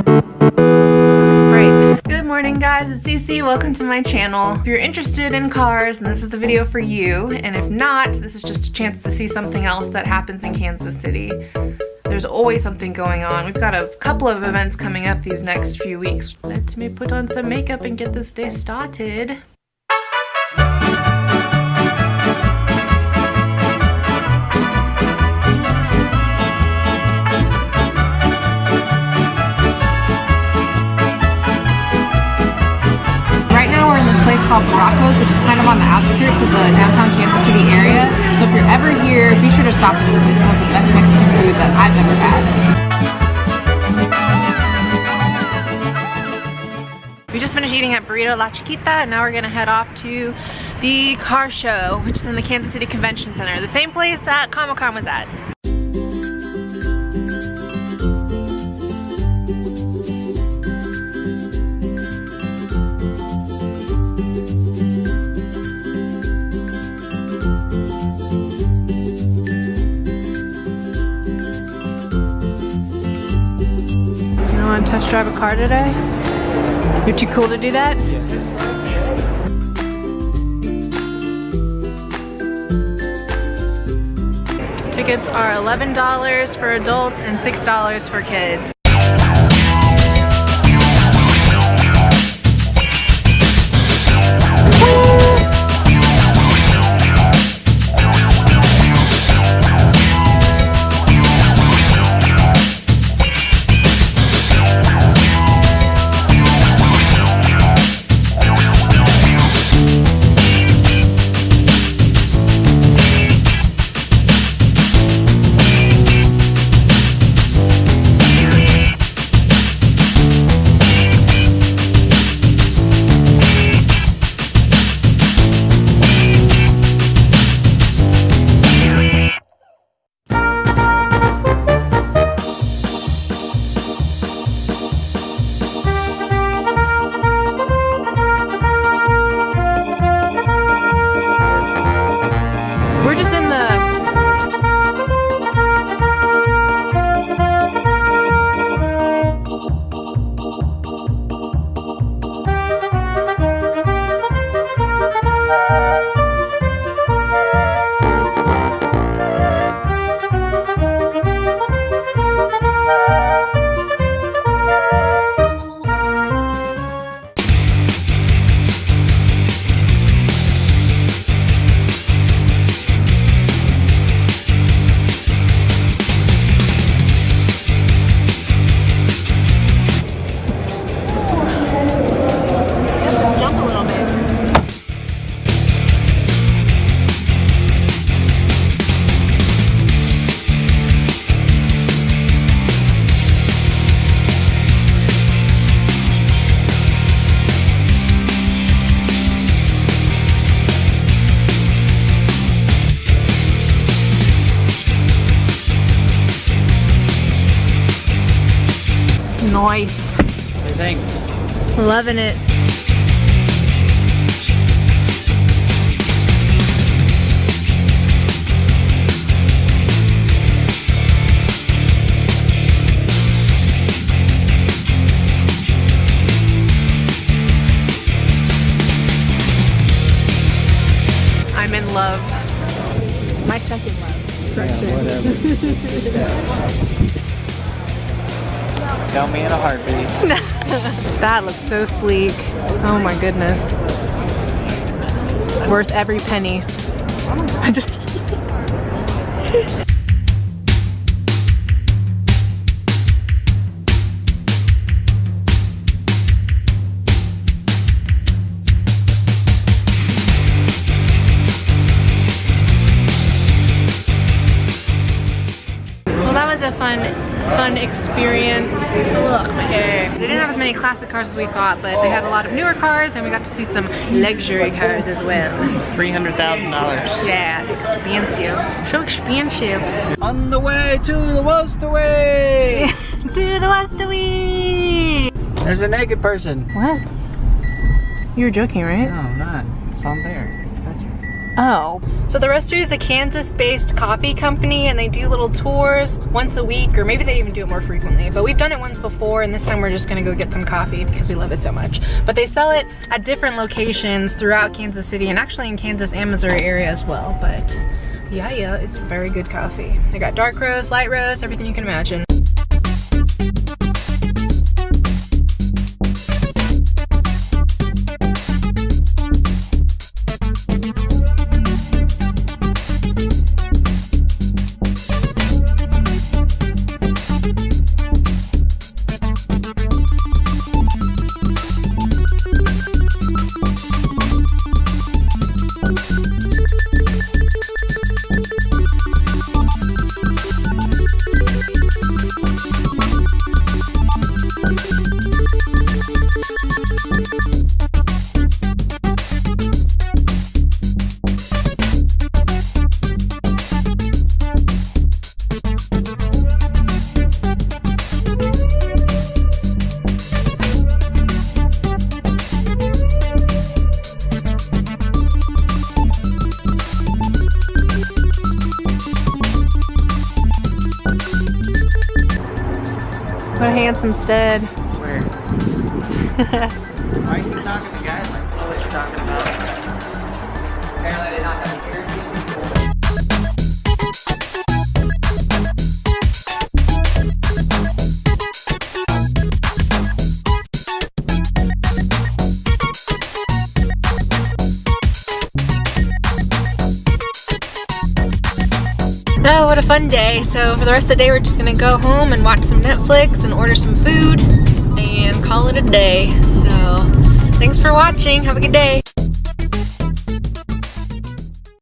Good morning guys, it's Cece. Welcome to my channel. If you're interested in cars, then this is the video for you, and if not, this is just a chance to see something else that happens in Kansas City. There's always something going on. We've got a couple of events coming up these next few weeks. Let me put on some makeup and get this day started. Called Broncos, which is kind of on the outskirts of the downtown Kansas City area. So if you're ever here, be sure to stop at this place. It has the best Mexican food that I've ever had. We just finished eating at Burrito La Chiquita, and now we're gonna head off to the car show, which is in the Kansas City Convention Center, the same place that Comic-Con was at. Want to test drive a car today? You're too cool to do that? Yes. Tickets are $11 for adults and $6 for kids. We're just in the nice. What do you think? Loving it. I'm in love. My second love. Yeah, whatever. Tell me in a heartbeat. That looks so sleek. Oh my goodness. Worth every penny. I just Well, that was a fun experience. Look, my hair. They didn't have as many classic cars as we thought, but they had a lot of newer cars, and we got to see some luxury cars as well. $300,000. Yeah, expensive. So expensive. On the way to the Roasterie! To the Roasterie! There's a naked person. What? You were joking, right? No, I'm not. It's on there. It's a statue. Oh. So the Roasterie is a Kansas-based coffee company, and they do little tours once a week, or maybe they even do it more frequently. But we've done it once before, and this time we're just gonna go get some coffee because we love it so much. But they sell it at different locations throughout Kansas City, and actually in Kansas and Missouri area as well. But yeah, it's very good coffee. They got dark roast, light roast, everything you can imagine. What a handsome stud. Where? Why are you talking to guys like know what you're talking about? Apparently they not have interviews before. Oh, what a fun day. So for the rest of the day, we're just gonna go home and watch some Netflix and order some food and call it a day. So thanks for watching. Have a good day.